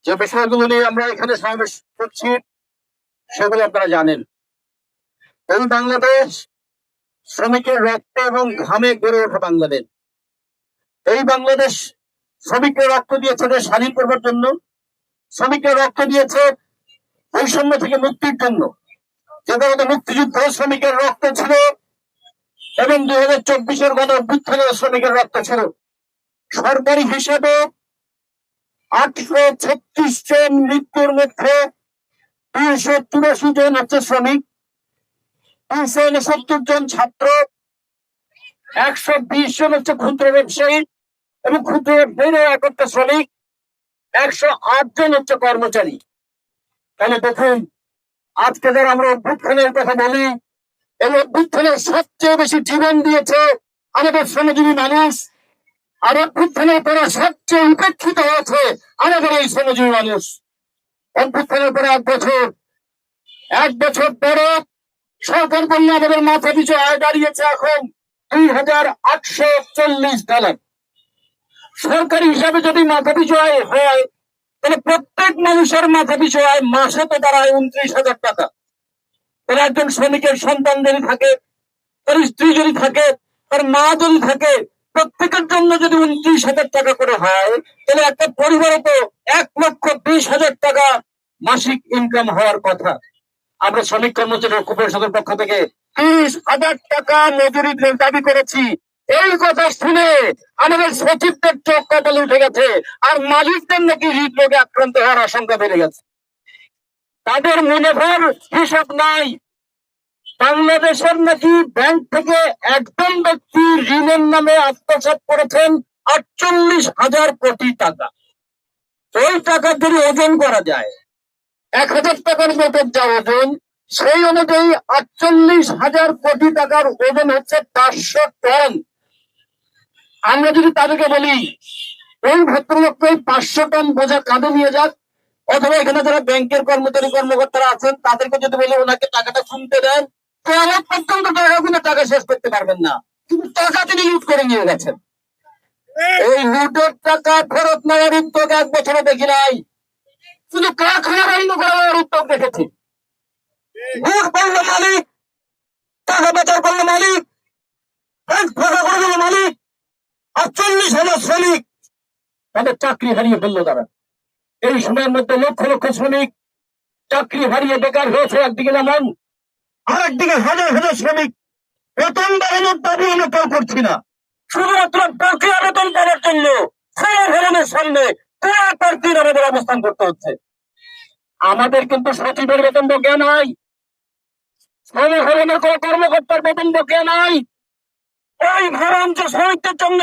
যে বিষয়গুলো নিয়ে আমরা এখানে সমাবেশ করছি সেগুলো আপনারা জানেন। এই বাংলাদেশ শ্রমিকের রক্তে এবং ঘামে গড়ে ওঠা বাংলাদেশ। এই বাংলাদেশ শ্রমিকের রক্ত দিয়েছে স্বাধীন করবার জন্য, শ্রমিকের রক্ত দিয়েছে বৈষম্য থেকে মুক্তির জন্য। যেটা মুক্তিযুদ্ধ শ্রমিকের রক্ত ছিল এবং 2024-এর গণ অভ্যুত্থানে শ্রমিকের রক্ত ছিল। সরকারি হিসেবে 836 জন মৃত্যুর মধ্যে 283 জন হচ্ছে শ্রমিক, 269 জন ছাত্র, 120 জন হচ্ছে ক্ষুদ্র ব্যবসায়ী এবং ক্ষুদ্র ব্যবসায়ীরা একটা শ্রমিক, 108 জন হচ্ছে কর্মচারী। তাহলে দেখুন, আজকে যারা আমরা অভ্যুত্থানের কথা বলি, এই অভ্যুত্থানের সবচেয়ে বেশি জীবন দিয়েছে আমাদের শ্রমজীবী মানুষ, আর অভ্যুত্থানের পরে সবচেয়ে উপেক্ষিত হয়েছে আমাদের এই শ্রমজীবী মানুষ। অভ্যুত্থানের পরে এক বছর পরে সরকার বললে আমাদের মাথা পিছু আয় দাঁড়িয়েছে এখন $2,840। সরকারি হিসাবে যদি মাথা পিছু আয় হয় তাহলে প্রত্যেক মানুষের মাথা পিছু আয় মাসে তো দাঁড়ায় 29,000 টাকা। তাহলে একজন শ্রমিকের সন্তান যদি থাকে, তার স্ত্রী যদি থাকে, তার মা যদি থাকে, প্রত্যেকের জন্য যদি 29,000 টাকা করে হয় তাহলে একটা পরিবারে তো 1,20,000 টাকা মাসিক ইনকাম হওয়ার কথা। আমরা শ্রমিক কর্মচারী ঐক্য পরিষদের পক্ষ থেকে 30,000 টাকা মজুরি দাবি করেছি। এই কথা শুনে আমাদের সচিবদের চোখ কপালে উঠে গেছে, আর মালিকদের নাকি হৃদরোগে আক্রান্ত হওয়ার আশঙ্কা বেড়ে গেছে। তাদের মুনাফার হিসাব নাই। বাংলাদেশের নাকি ব্যাংক থেকে একজন ব্যক্তি ঋণের নামে আত্মসাৎ করেছেন 48,000 কোটি টাকা। ওই টাকা যদি ওজন করা যায়, 1,000 টাকার মতো যা ওজন, সেই অনুযায়ী 48,000 কোটি টাকার ওজন হচ্ছে 500 টন। আমরা যদি তাদেরকে বলি ওই ভদ্রলোককে 500 টন বোঝা কাঁধে নিয়ে যাক, অথবা এখানে যারা ব্যাংকের কর্মকর্তারা আছেন তাদেরকে যদি বলি ওনাকে টাকাটা শুনতে দেন, তো আমার পর্যন্ত টাকা শেষ করতে পারবেন না। কিন্তু টাকা তিনি লুট করে নিয়ে গেছেন। এই লুটের টাকা ফেরত নেওয়ার উদ্যোগ 1 বছরে দেখি নাই, শুধু কারখানা বন্ধ করার উদ্যোগ দেখেছি। লুট করলো মালিক, টাকা পাচার করলো মালিক, ব্যাংক ফাঁকা করে দিল মালিক, 48,000 শ্রমিক তাদের চাকরি হারিয়ে ফেললো তারা। এই সময়ের মধ্যে লক্ষ লক্ষ শ্রমিক চাকরি হারিয়ে বেকার হয়েছে একদিকে, যেমন আর একদিকে হাজার হাজার শ্রমিক বেতন বাড়ানোর দাবি আমরা কেউ করছি না, শুধুমাত্র বকেয়া বেতন পাওয়ার জন্য ভবনের সামনে দিন আমাদের অবস্থান করতে হচ্ছে। আমাদের কিন্তু সচিবের বেতন বকেয়া নাই, ভবনের কোন কর্মকর্তার বেতন বকেয়া নাই। এই ভবন যে শ্রমিকদের জন্য,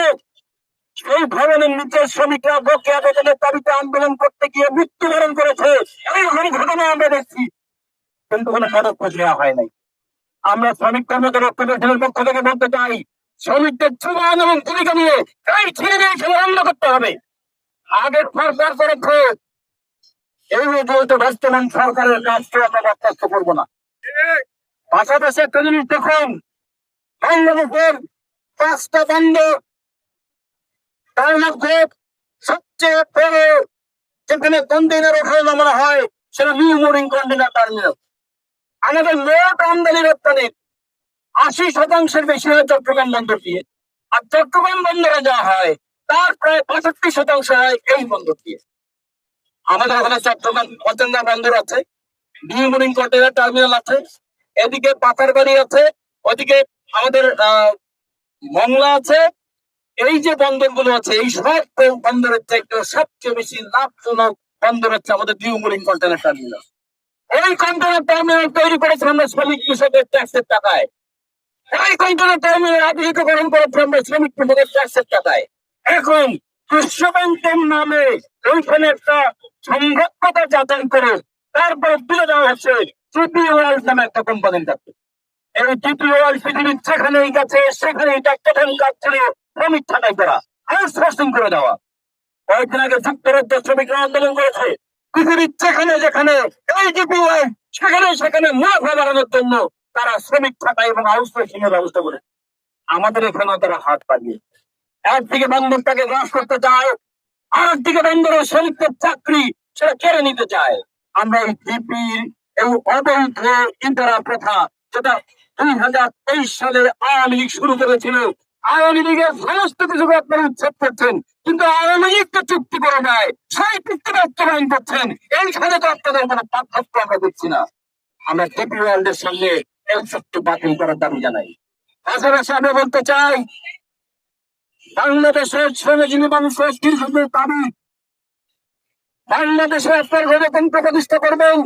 সেই ভবনের নিচে শ্রমিকরা বকেয়া বেতনের দাবিতে আন্দোলন করতে গিয়ে মৃত্যুবরণ করেছে। এই ঘটনা আমরা দেখছি, কিন্তু কোনো পদক্ষেপ নেওয়া হয় নাই। আমরা শ্রমিক কর্মচারী ঐক্য পরিষদের পক্ষ থেকে বলতে চাই, শ্রমিকদের জীবন এবং জীবিকা নিয়ে এই ছেড়ে দিয়ে বন্ধ করতে হবে। আগের সরকার করেছে, এই যেহেতু বর্তমান সরকারের কাজকে আমরা বরখাস্ত করবো না। পাশাপাশি একটা জিনিস দেখুন, বাংলাদেশের 5টা বন্দর, তার মধ্যে সবচেয়ে বড় যেখানে কন্টেইনার ওঠানো নামানো হয় সেটা নিউ মোরিং কন্টেইনার টার্মিনাল। আমাদের মোট আমদানি রপ্তানির 80% বেশি হয় চট্টগ্রাম বন্দর দিয়ে, আর চট্টগ্রাম বন্দরে যা হয় তার প্রায় 65% হয় এই বন্দর দিয়ে। আমাদের ওখানে চট্টগ্রাম অচেন্দা বন্দর আছে, নিউ মোরিং কন্টেইনার টার্মিনাল আছে, এদিকে পাথারবাড়ি আছে, ওদিকে আমাদের মংলা আছে। এই যে বন্দরগুলো আছে, এই সব বন্দরের চাইতে সবচেয়ে বেশি লাভজনক বন্দর হচ্ছে আমাদের নিউ মোরিং কন্টেইনার টার্মিনাল। এই কন্টেইনার টার্মিনাল তৈরি করেছে আমরা শ্রমিক কৃষকের ট্যাক্সের টাকায়। এই কন্টেইনার টার্মিনাল আধুনিকীকরণ করেছে আমরা শ্রমিক কৃষকের ট্যাক্সের টাকায়। এখন বিশ্ব ব্যাংকের নামে ওইখানে একটা সম্ভাব্যতা যাচাই করে তারপরে তুলে দেওয়া হচ্ছে টিপি ওয়ার্ল্ড নামে একটা কোম্পানির কাছে। এই টিপি ওয়ার্ল্ড পৃথিবীর যেখানেই গেছে সেখানেই ট্যাক্সেশন কাজ ছিল শ্রমিক ছাঁটাই করা, আউটসোর্সিং করে দেওয়া। কয়েকদিন আগে যুক্তরাজ্যের শ্রমিকরা আন্দোলন করেছে, পৃথিবীর যেখানে যেখানে এই টিপি ওয়ার্ল্ড সেখানে সেখানে মুনাফা বাড়ানোর জন্য তারা শ্রমিক ছাঁটাই এবং আউটসোর্সিং এর ব্যবস্থা করে। আমাদের এখানে তারা হাত পাড়িয়ে একদিকে বন্দরটাকে গ্রাস করতে চায়, আর একদিকে বন্দরের শ্রমিকদের চাকরি সেটা কেড়ে নিতে চায়। আমরা এই জিপির এই অবৈধ ইন্টারা প্রথা, যেটা 2023 সালের আওয়ামী লীগ শুরু করেছিল, আওয়ামী লীগের সমস্ত কিছুকে আপনারা উচ্ছেদ করছেন, কিন্তু আওয়ামী লীগ তো চুক্তি করে নেয়, সেই চুক্তি বাস্তবায়ন করছেন। এইখানে তো আপনাদের কোনো পার্থক্য আমরা দেখছি না। আমরা জিপি ওয়ার্ল্ডের সঙ্গে এই চুক্তি বাতিল করার দাবি জানাই। পাশাপাশি আমরা বলতে চাই, বাংলাদেশের শ্রমজীবী মানুষের দীর্ঘদিনের দাবি, বাংলাদেশে আপনার গণতন্ত্র প্রতিষ্ঠা করবেন,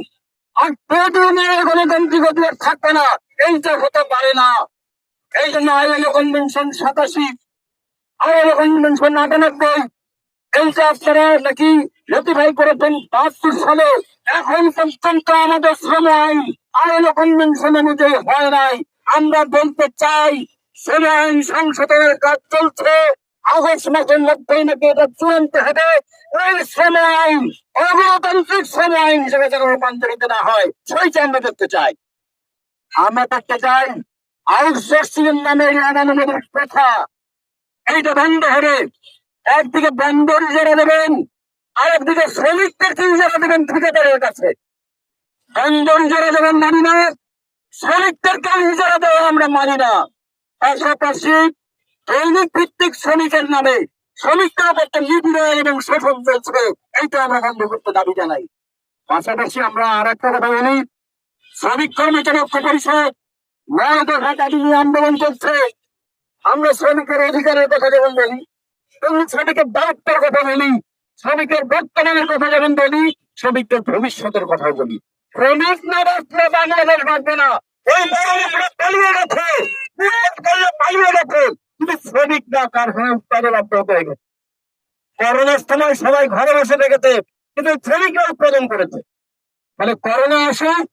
আর প্রয়োজনীয় গণতান্ত্রিক অধিকার থাকবে না, এইটা হতে পারে না। এই জন্য আইএলও কনভেনশন 87, আইএলও কনভেনশন 98, এইটা আপনারা নাকি রেটিফাই করেছেন 72 সালে। এখন পর্যন্ত আমাদের শ্রম আইন আইএলও কনভেনশন অনুযায়ী হয় নাই। আমরা বলতে চাই, শ্রম আইন সংশোধনের কাজ চলছে, আগস্ট মাসের মধ্যেই নাকি এটা চূড়ান্ত হবে। এই শ্রম আইন অগণতান্ত্রিক শ্রম আইন হিসেবে যেন রূপান্তরিত না হয়, সেইটা আমরা দেখতে চাই। আমরা দেখতে চাই আউটসোর্সিং এর নামে আদালতের প্রথা, এইটা বন্ধ হবে। একদিকে বন্দর ইজারা দেবেন, আরেকদিকে শ্রমিকদেরকে ইজারা দেবেন ঠিকাদারের কাছে। বন্দর ইজারা দেবেন মানি না, শ্রমিকদেরকে ইজারা দেওয়া আমরা মানি না। পাশাপাশি দৈনিক ভিত্তিক শ্রমিকের নামে শ্রমিকদের উপর নিপীড়ন এবং শোষণ চলছে, এইটা আমরা বন্ধ করতে দাবি জানাই। পাশাপাশি আমরা আর একটা কথা বলি, শ্রমিক কর্মচারী ঐক্য পরিষদ 9 দফা দাবি নিয়ে আন্দোলন করছে। আমরা শ্রমিকের অধিকারের কথা যেমন বলি, তেমনি শ্রমিকের দায়িত্বের কথা বলি, শ্রমিকের বর্তমানের কথা যেমন বলি, শ্রমিকদের ভবিষ্যতের কথা বলি। শ্রমিক না বাঁচলে বাংলাদেশ বাঁচবে না। এই পালিয়ে গেছে, পালিয়ে গেছে, কিন্তু শ্রমিক না কারখানা উৎপাদন অব্যাহত হয়ে গেছে। করোনার সময় সবাই ঘরে বসে দেখেছে, কিন্তু শ্রমিকরা উৎপাদন করেছে। মানে করোনা আসুক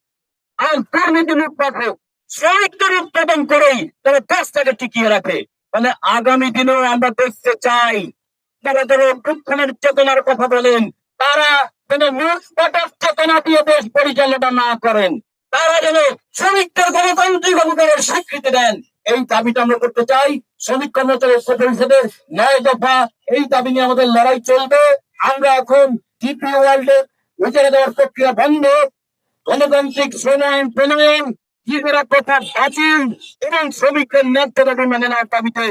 আর দুর্নীতি লুটপাট হোক, শ্রমিকদের উৎপাদন করেই তারা দেশটাকে টিকিয়ে রাখে। মানে আগামী দিনেও আমরা দেখতে চাই, তারা যারা অভ্যুত্থানের চেতনার কথা বলেন, তারা যেন লুটপাটের চেতনা দিয়ে দেশ পরিচালনা না করেন, তারা যেন শ্রমিকদের গণতান্ত্রিক অধিকারের স্বীকৃতি দেন। এই দাবিটা আমরা করতে চাই। শ্রমিক কর্মচারী পরিষদের 9 দফা, এই দাবি নিয়ে আমাদের লড়াই চলবে। আমরা এখন জিপি ওয়ার্ল্ডের ইজারা দেওয়ার প্রক্রিয়া বন্ধ, গণতান্ত্রিক শ্রম আইন প্রণয়ন, ইজারা প্রথা বাতিল এবং শ্রমিকদের ন্যায্য দাবি মেনে নেওয়ার দাবিতে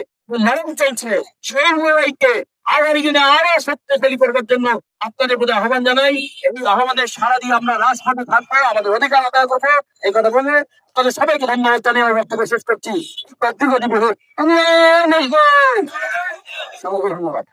লড়াই চলছে। সেই লড়াইকে আগামী দিনে আরো শক্তিশালী করবার জন্য আপনাদের প্রতি আহ্বান জানাই। এই আহ্বানের সারা দিয়ে আমরা রাজপথে থাকবো, আমাদের অধিকার আদায় করবো। এই কথা বলে তাদের সবাইকে ধন্যবাদ জানিয়ে আমার বক্তব্য শেষ করছি। ধন্যবাদ।